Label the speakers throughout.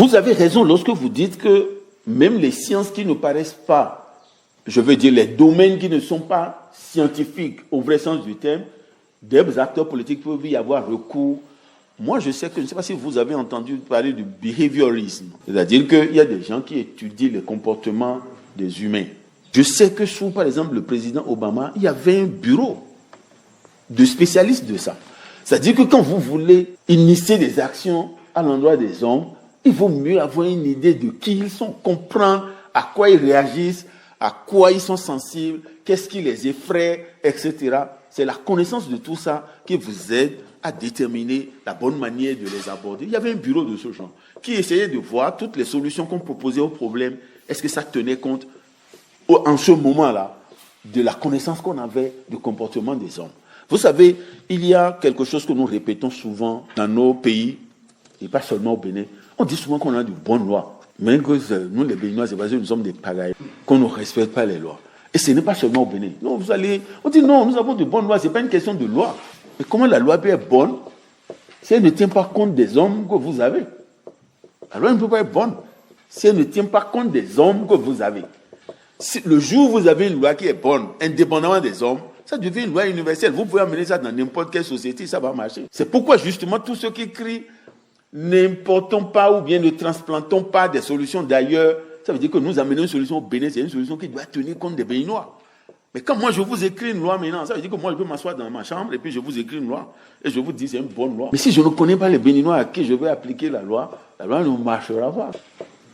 Speaker 1: Vous avez raison lorsque vous dites que même les sciences qui ne paraissent pas, je veux dire les domaines qui ne sont pas scientifiques au vrai sens du terme, des acteurs politiques peuvent y avoir recours. Moi, je ne sais pas si vous avez entendu parler du behaviorisme, c'est-à-dire qu'il y a des gens qui étudient les comportements des humains. Je sais que sous, par exemple, le président Obama, il y avait un bureau de spécialistes de ça. C'est-à-dire que quand vous voulez initier des actions à l'endroit des hommes, il vaut mieux avoir une idée de qui ils sont, comprendre à quoi ils réagissent, à quoi ils sont sensibles, qu'est-ce qui les effraie, etc. C'est la connaissance de tout ça qui vous aide à déterminer la bonne manière de les aborder. Il y avait un bureau de ce genre qui essayait de voir toutes les solutions qu'on proposait aux problèmes. Est-ce que ça tenait compte, en ce moment-là, de la connaissance qu'on avait du comportement des hommes? Vous savez, il y a quelque chose que nous répétons souvent dans nos pays, et pas seulement au Bénin. On dit souvent qu'on a de bonnes lois. Mais que nous, les Béninois, c'est parce que nous sommes des pagailles, qu'on ne respecte pas les lois. Et ce n'est pas seulement au Bénin. Non, on dit non, nous avons de bonnes lois, ce n'est pas une question de loi. Mais comment la loi peut être bonne si elle ne tient pas compte des hommes que vous avez? La loi ne peut pas être bonne si elle ne tient pas compte des hommes que vous avez. Si le jour où vous avez une loi qui est bonne, indépendamment des hommes, ça devient une loi universelle. Vous pouvez amener ça dans n'importe quelle société, ça va marcher. C'est pourquoi justement tous ceux qui crient n'importons pas ou bien ne transplantons pas des solutions d'ailleurs, ça veut dire que nous amenons une solution au Bénin, c'est une solution qui doit tenir compte des Béninois. Mais quand moi je vous écris une loi maintenant, ça veut dire que moi je peux m'asseoir dans ma chambre et puis je vous écris une loi et je vous dis c'est une bonne loi. Mais si je ne connais pas les Béninois à qui je vais appliquer la loi ne marchera pas.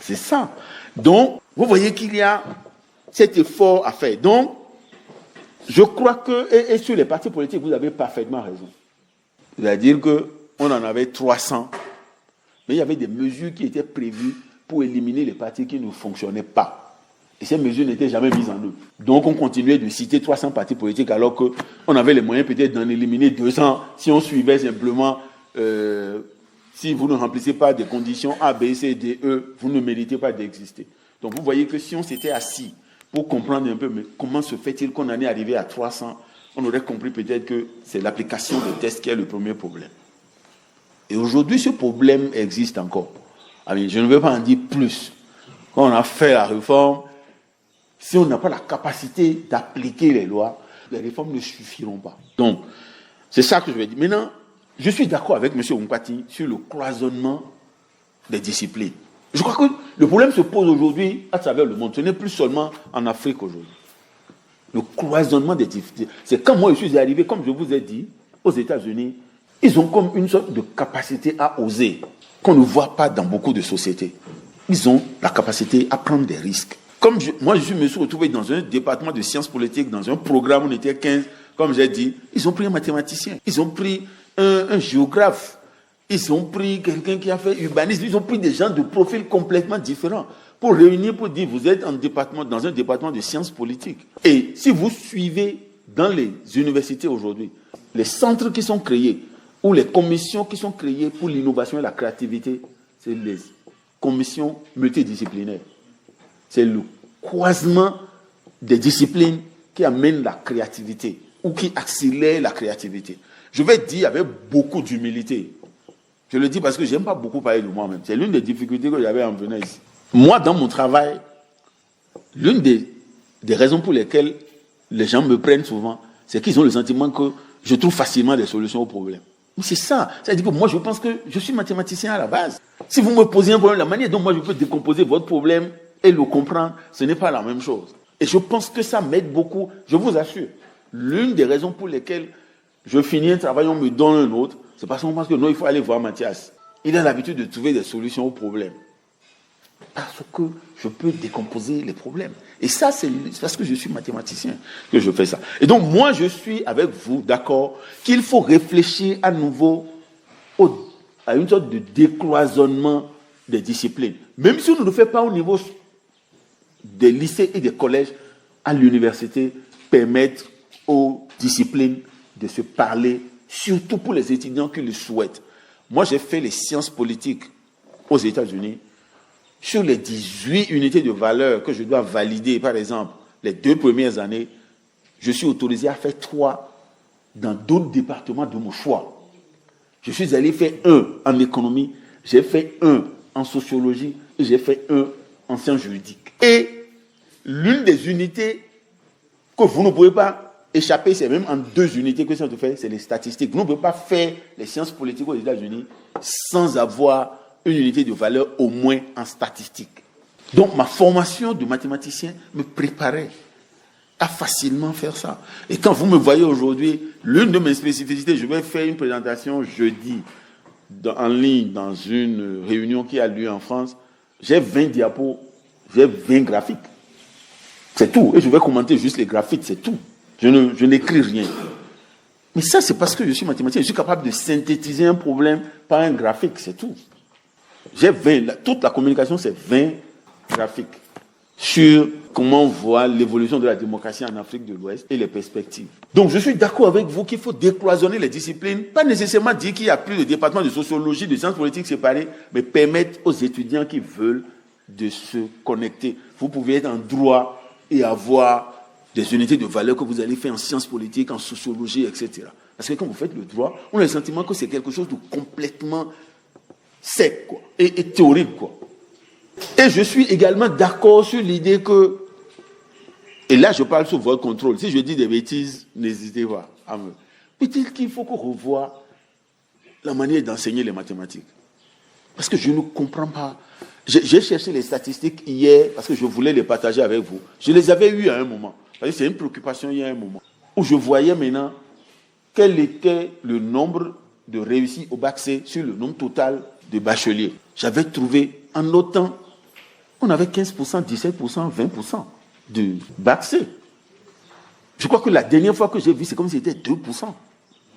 Speaker 1: C'est ça. Donc, vous voyez qu'il y a cet effort à faire. Donc, je crois que, et sur les partis politiques, vous avez parfaitement raison. C'est-à-dire qu'on en avait 300, mais il y avait des mesures qui étaient prévues pour éliminer les partis qui ne fonctionnaient pas. Et ces mesures n'étaient jamais mises en œuvre. Donc, on continuait de citer 300 partis politiques alors qu'on avait les moyens peut-être d'en éliminer 200 si on suivait simplement, si vous ne remplissez pas des conditions A, B, C, D, E, vous ne méritez pas d'exister. Donc, vous voyez que si on s'était assis pour comprendre un peu mais comment se fait-il qu'on en est arrivé à 300, on aurait compris peut-être que c'est l'application des tests qui est le premier problème. Et aujourd'hui, ce problème existe encore. Je ne veux pas en dire plus. Quand on a fait la réforme, si on n'a pas la capacité d'appliquer les lois, les réformes ne suffiront pas. Donc, c'est ça que je vais dire. Maintenant, je suis d'accord avec M. Oumpati sur le cloisonnement des disciplines. Je crois que le problème se pose aujourd'hui à travers le monde. Ce n'est plus seulement en Afrique aujourd'hui. Le cloisonnement des disciplines. C'est quand moi je suis arrivé, comme je vous ai dit, aux États-Unis, ils ont comme une sorte de capacité à oser, qu'on ne voit pas dans beaucoup de sociétés. Ils ont la capacité à prendre des risques. Moi, je me suis retrouvé dans un département de sciences politiques, dans un programme où on était 15, comme j'ai dit, ils ont pris un mathématicien, ils ont pris un géographe, ils ont pris quelqu'un qui a fait urbanisme, ils ont pris des gens de profils complètement différents pour réunir, pour dire, vous êtes dans un département de sciences politiques. Et si vous suivez dans les universités aujourd'hui, les centres qui sont créés, ou les commissions qui sont créées pour l'innovation et la créativité, c'est les commissions multidisciplinaires. C'est le croisement des disciplines qui amène la créativité ou qui accélère la créativité. Je vais dire avec beaucoup d'humilité. Je le dis parce que je n'aime pas beaucoup parler de moi-même. C'est l'une des difficultés que j'avais en venant ici. Moi, dans mon travail, l'une des raisons pour lesquelles les gens me prennent souvent, c'est qu'ils ont le sentiment que je trouve facilement des solutions aux problèmes. Mais c'est ça. C'est-à-dire que moi, je pense que je suis mathématicien à la base. Si vous me posez un problème, la manière dont moi je peux décomposer votre problème et le comprendre, ce n'est pas la même chose. Et je pense que ça m'aide beaucoup. Je vous assure, l'une des raisons pour lesquelles je finis un travail, on me donne un autre, c'est parce qu'on pense que non, il faut aller voir Mathias. Il a l'habitude de trouver des solutions aux problèmes. Parce que je peux décomposer les problèmes. Et ça, c'est parce que je suis mathématicien que je fais ça. Et donc, moi, je suis avec vous d'accord qu'il faut réfléchir à nouveau à une sorte de décloisonnement des disciplines. Même si on ne le fait pas au niveau des lycées et des collèges, à l'université, permettre aux disciplines de se parler, surtout pour les étudiants qui le souhaitent. Moi, j'ai fait les sciences politiques aux États-Unis. Sur les 18 unités de valeur que je dois valider, par exemple, les 2 premières années, je suis autorisé à faire 3 dans d'autres départements de mon choix. Je suis allé faire 1 en économie, j'ai fait 1 en sociologie et j'ai fait un en sciences juridiques. Et l'une des unités que vous ne pouvez pas échapper, c'est même en 2 unités que ça te fait, c'est les statistiques. Vous ne pouvez pas faire les sciences politiques aux États-Unis sans avoir une unité de valeur au moins en statistiques. Donc ma formation de mathématicien me préparait à facilement faire ça. Et quand vous me voyez aujourd'hui, l'une de mes spécificités, je vais faire une présentation jeudi en ligne dans une réunion qui a lieu en France. J'ai 20 diapos, j'ai 20 graphiques. C'est tout. Et je vais commenter juste les graphiques, c'est tout. Je n'écris rien. Mais ça, c'est parce que je suis mathématicien. Je suis capable de synthétiser un problème par un graphique, c'est tout. J'ai 20, toute la communication, c'est 20 graphiques sur comment on voit l'évolution de la démocratie en Afrique de l'Ouest et les perspectives. Donc, je suis d'accord avec vous qu'il faut décloisonner les disciplines, pas nécessairement dire qu'il n'y a plus de département de sociologie, de sciences politiques séparés, mais permettre aux étudiants qui veulent de se connecter. Vous pouvez être en droit et avoir des unités de valeur que vous allez faire en sciences politiques, en sociologie, etc. Parce que quand vous faites le droit, on a le sentiment que c'est quelque chose de complètement sec, quoi, et théorique, quoi. Et je suis également d'accord sur l'idée que, et là je parle sous votre contrôle, si je dis des bêtises, n'hésitez pas à me... Peut-être qu'il faut qu'on revoie la manière d'enseigner les mathématiques. Parce que je ne comprends pas. J'ai cherché les statistiques hier parce que je voulais les partager avec vous. Je les avais eues à un moment. Parce que c'est une préoccupation il y a un moment. Où je voyais maintenant quel était le nombre de réussis au bac C sur le nombre total de bacheliers. J'avais trouvé en notant, on avait 15%, 17%, 20% de bac C. Je crois que la dernière fois que j'ai vu, c'est comme si c'était 2%.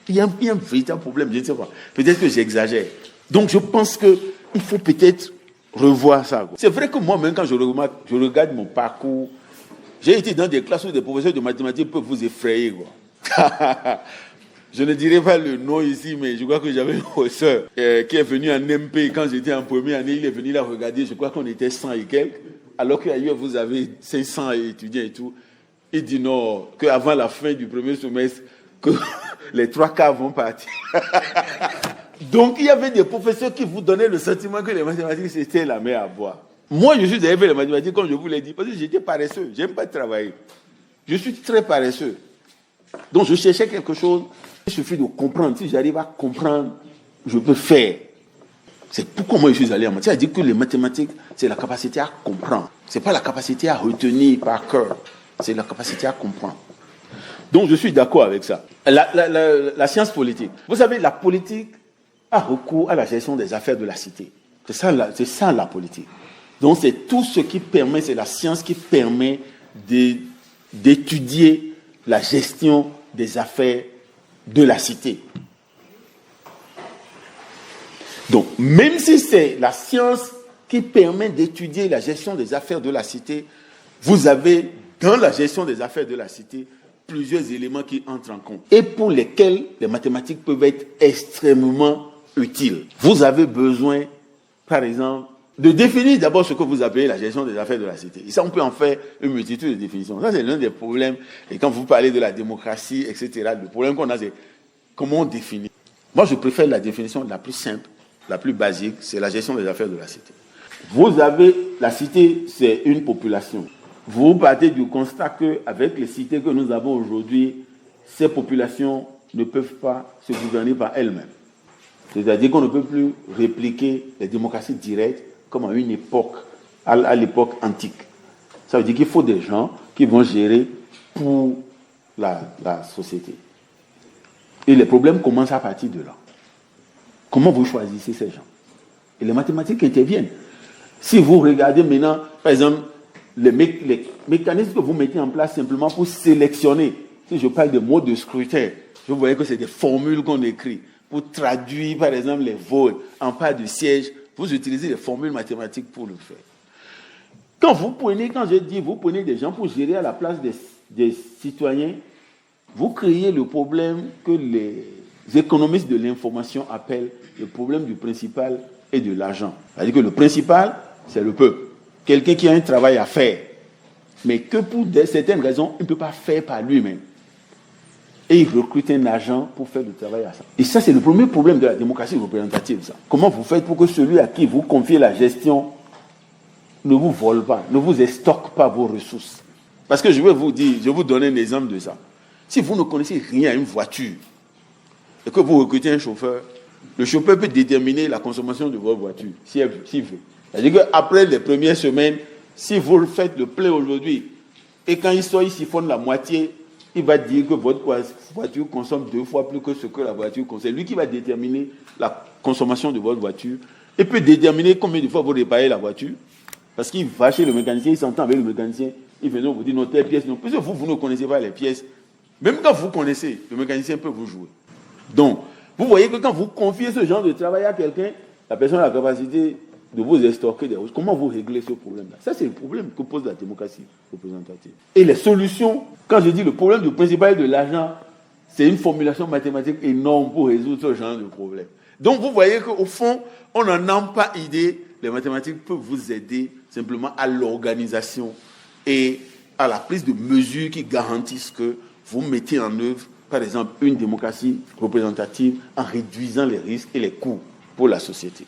Speaker 1: Il y a un véritable problème, je ne sais pas. Peut-être que j'exagère. Donc je pense qu'il faut peut-être revoir ça. C'est vrai que moi-même, quand je regarde mon parcours, j'ai été dans des classes où des professeurs de mathématiques peuvent vous effrayer, quoi. Je ne dirai pas le nom ici, mais je crois que j'avais un professeur qui est venu en MP quand j'étais en première année. Il est venu là regarder, je crois qu'on était 100 et quelques, alors qu'ailleurs vous avez 500 étudiants et tout. Il dit non, qu'avant la fin du premier semestre, que les 3 quarts vont partir. Donc il y avait des professeurs qui vous donnaient le sentiment que les mathématiques c'était la mer à boire. Moi je suis derrière les mathématiques comme je vous l'ai dit, parce que j'étais paresseux, j'aime pas travailler. Je suis très paresseux. Donc je cherchais quelque chose. Il suffit de comprendre. Si j'arrive à comprendre, je peux faire. C'est pourquoi moi je suis allé en mathématiques. C'est-à-dire que les mathématiques, c'est la capacité à comprendre. Ce n'est pas la capacité à retenir par cœur. C'est la capacité à comprendre. Donc je suis d'accord avec ça. La science politique. Vous savez, la politique a recours à la gestion des affaires de la cité. C'est ça la politique. Donc c'est tout ce qui permet, c'est la science qui permet d'étudier la gestion des affaires de la cité. Donc, même si c'est la science qui permet d'étudier la gestion des affaires de la cité, vous avez, dans la gestion des affaires de la cité, plusieurs éléments qui entrent en compte et pour lesquels les mathématiques peuvent être extrêmement utiles. Vous avez besoin, par exemple, de définir d'abord ce que vous appelez la gestion des affaires de la cité. Et ça, on peut en faire une multitude de définitions. Ça, c'est l'un des problèmes. Et quand vous parlez de la démocratie, etc., le problème qu'on a, c'est comment on définit. Moi, je préfère la définition la plus simple, la plus basique, c'est la gestion des affaires de la cité. Vous avez, la cité, c'est une population. Vous partez du constat qu'avec les cités que nous avons aujourd'hui, ces populations ne peuvent pas se gouverner par elles-mêmes. C'est-à-dire qu'on ne peut plus répliquer les démocraties directes comme à une époque, à l'époque antique. Ça veut dire qu'il faut des gens qui vont gérer pour la société. Et les problèmes commencent à partir de là. Comment vous choisissez ces gens? Et les mathématiques interviennent. Si vous regardez maintenant, par exemple, les mécanismes que vous mettez en place simplement pour sélectionner, si je parle de modes de scrutin, vous voyez que c'est des formules qu'on écrit pour traduire, par exemple, les votes en part de siège. Vous utilisez des formules mathématiques pour le faire. Quand je dis, vous prenez des gens pour gérer à la place des citoyens, vous créez le problème que les économistes de l'information appellent le problème du principal et de l'argent. C'est-à-dire que le principal, c'est le peuple. Quelqu'un qui a un travail à faire, mais que pour certaines raisons, il ne peut pas faire par lui-même. et il recrute un agent pour faire le travail à ça. Et ça, c'est le premier problème de la démocratie représentative. Ça. Comment vous faites pour que celui à qui vous confiez la gestion ne vous vole pas, ne vous estocke pas vos ressources? Parce que je vais vous dire, je vais vous donner un exemple de ça. Si vous ne connaissez rien à une voiture et que vous recrutez un chauffeur, le chauffeur peut déterminer la consommation de votre voiture, s'il veut. C'est-à-dire qu'après les premières semaines, si vous faites le plein aujourd'hui, et quand il sort, il siphonne la moitié, il va dire que votre voiture consomme 2 fois plus que ce que la voiture consomme. C'est lui qui va déterminer la consommation de votre voiture. Il peut déterminer combien de fois vous réparez la voiture. Parce qu'il va chez le mécanicien, il s'entend avec le mécanicien, il vient vous dire non, telle pièce, non. Parce que vous ne connaissez pas les pièces. Même quand vous connaissez, le mécanicien peut vous jouer. Donc, vous voyez que quand vous confiez ce genre de travail à quelqu'un, la personne a la capacité de vous estorquer des choses. Comment vous réglez ce problème-là? Ça, c'est le problème que pose la démocratie représentative. Et les solutions, quand je dis le problème principal de l'argent, c'est une formulation mathématique énorme pour résoudre ce genre de problème. Donc, vous voyez qu'au fond, on n'en a pas idée. Les mathématiques peuvent vous aider simplement à l'organisation et à la prise de mesures qui garantissent que vous mettez en œuvre, par exemple, une démocratie représentative en réduisant les risques et les coûts pour la société.